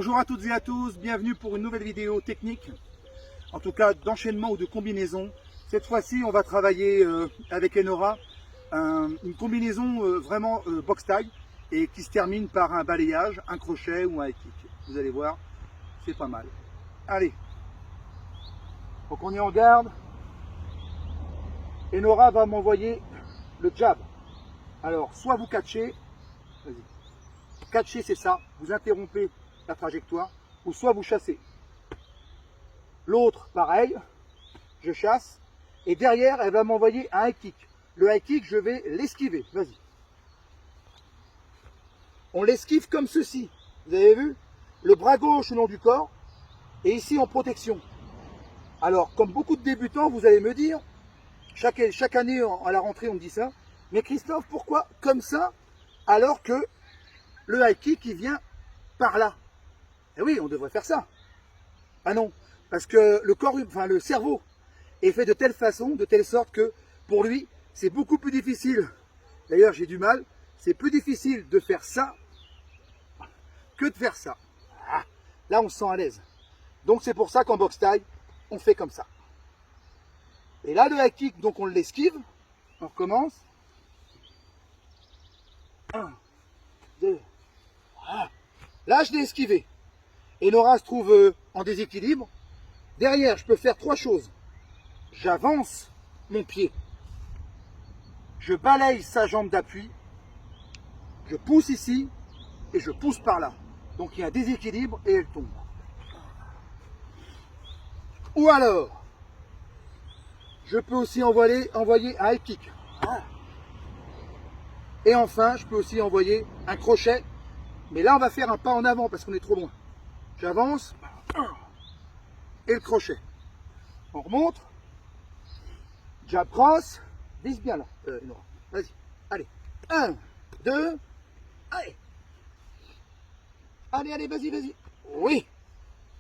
Bonjour à toutes et à tous, bienvenue pour une nouvelle vidéo technique, en tout cas d'enchaînement ou de combinaison. Cette fois-ci, on va travailler avec Enora une combinaison vraiment box taille et qui se termine par un balayage, un crochet ou un high kick. Vous allez voir, c'est pas mal. Allez, donc on est en garde. Enora va m'envoyer le jab. Alors, soit vous catchez, vas-y, catchez c'est ça, vous interrompez la trajectoire, ou soit vous chassez. L'autre, pareil, je chasse, et derrière, elle va m'envoyer un high kick. Le high kick, je vais l'esquiver, vas-y. On l'esquive comme ceci, vous avez vu? Le bras gauche au long du corps, et ici en protection. Alors, comme beaucoup de débutants, vous allez me dire, chaque année à la rentrée, on me dit ça, mais Christophe, pourquoi comme ça, alors que le high kick, il vient par là? Eh oui, on devrait faire ça. Ah non, parce que le corps, enfin le cerveau est fait de telle façon, de telle sorte que pour lui, c'est beaucoup plus difficile. D'ailleurs, j'ai du mal. C'est plus difficile de faire ça que de faire ça. Ah, là, on se sent à l'aise. Donc, c'est pour ça qu'en boxe taille, on fait comme ça. Et là, le high kick, donc on l'esquive. On recommence. 1, 2, voilà. Là, je l'ai esquivé. Et Nora se trouve en déséquilibre. Derrière, je peux faire trois choses. J'avance mon pied. Je balaye sa jambe d'appui. Je pousse ici et je pousse par là. Donc il y a un déséquilibre et elle tombe. Ou alors, je peux aussi envoyer un high kick. Et enfin, je peux aussi envoyer un crochet. Mais là, on va faire un pas en avant parce qu'on est trop loin. J'avance. Et le crochet. On remonte. Jab cross. Vise bien là. Vas-y. Allez. 1, 2. Allez. Allez, allez, vas-y, vas-y. Oui.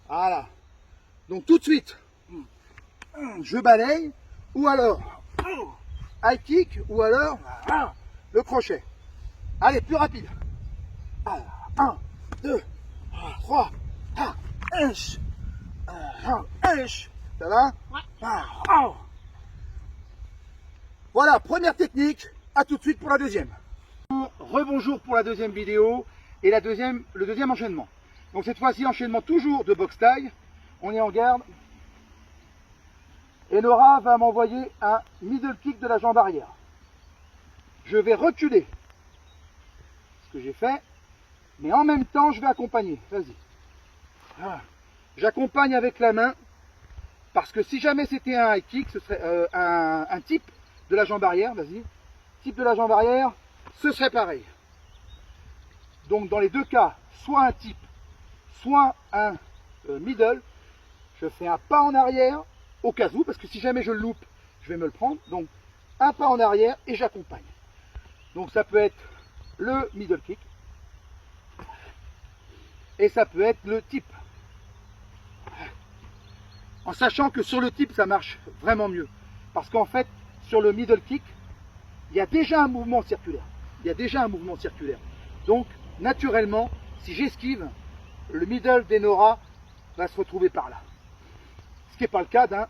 Voilà. Donc tout de suite, je balaye. Ou alors, high kick. Ou alors, le crochet. Allez, plus rapide. 1, 2, 3, 1. Ça va? Ouais. Voilà, première technique. À tout de suite pour la deuxième. Rebonjour pour la deuxième vidéo et le deuxième enchaînement. Donc cette fois-ci, enchaînement toujours de boxe taille. On est en garde. Et Nora va m'envoyer un middle kick de la jambe arrière. Je vais reculer. Ce que j'ai fait. Mais en même temps, je vais accompagner. Vas-y. J'accompagne avec la main. Parce que si jamais c'était un high kick, ce serait un type de la jambe arrière. Vas-y. Type de la jambe arrière, ce serait pareil. Donc dans les deux cas, soit un type, soit un middle, je fais un pas en arrière au cas où, parce que si jamais je le loupe, je vais me le prendre. Donc un pas en arrière et j'accompagne. Donc ça peut être le middle kick et ça peut être le type. En sachant que sur le type, ça marche vraiment mieux. Parce qu'en fait, sur le middle kick, il y a déjà un mouvement circulaire. Donc, naturellement, si j'esquive, le middle d'Enora va se retrouver par là. Ce qui n'est pas le cas d'un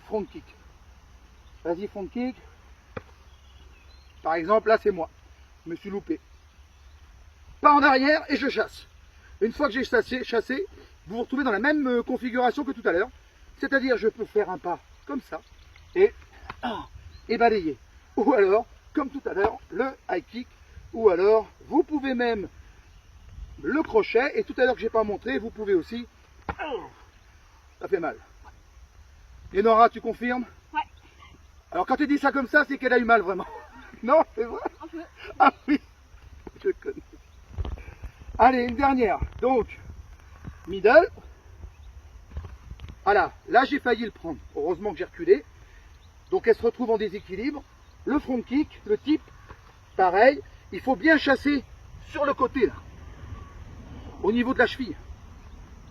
front kick. Vas-y, front kick. Par exemple, là, c'est moi. Je me suis loupé. Pas en arrière et je chasse. Une fois que j'ai chassé, vous vous retrouvez dans la même configuration que tout à l'heure. C'est-à-dire, je peux faire un pas comme ça et balayer. Ou alors, comme tout à l'heure, le high kick. Ou alors, vous pouvez même le crochet. Et tout à l'heure que je n'ai pas montré, vous pouvez aussi. Ça fait mal. Et Nora, tu confirmes? Ouais. Alors, quand tu dis ça comme ça, c'est qu'elle a eu mal vraiment. Non, c'est vrai? Un peu. Ah oui, je connais. Allez, une dernière. Donc, middle. Voilà, là j'ai failli le prendre. Heureusement que j'ai reculé. Donc elle se retrouve en déséquilibre. Le front kick, le type, pareil. Il faut bien chasser sur le côté là. Au niveau de la cheville.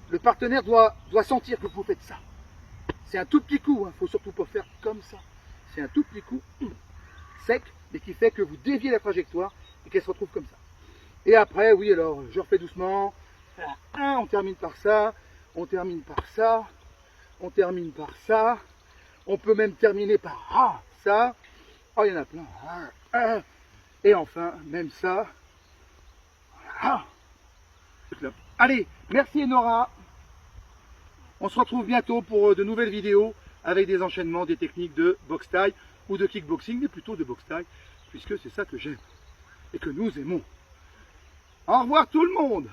Le partenaire doit sentir que vous faites ça. C'est un tout petit coup, il ne faut surtout pas faire comme ça. C'est un tout petit coup sec, mais qui fait que vous déviez la trajectoire et qu'elle se retrouve comme ça. Et après, oui, alors je refais doucement. On termine par ça, on termine par ça, on termine par ça. On peut même terminer par ça. Oh, il y en a plein. Et enfin, même ça. Allez, merci Enora. On se retrouve bientôt pour de nouvelles vidéos avec des enchaînements, des techniques de boxe taille ou de kickboxing, mais plutôt de boxe taille, puisque c'est ça que j'aime et que nous aimons. Au revoir tout le monde.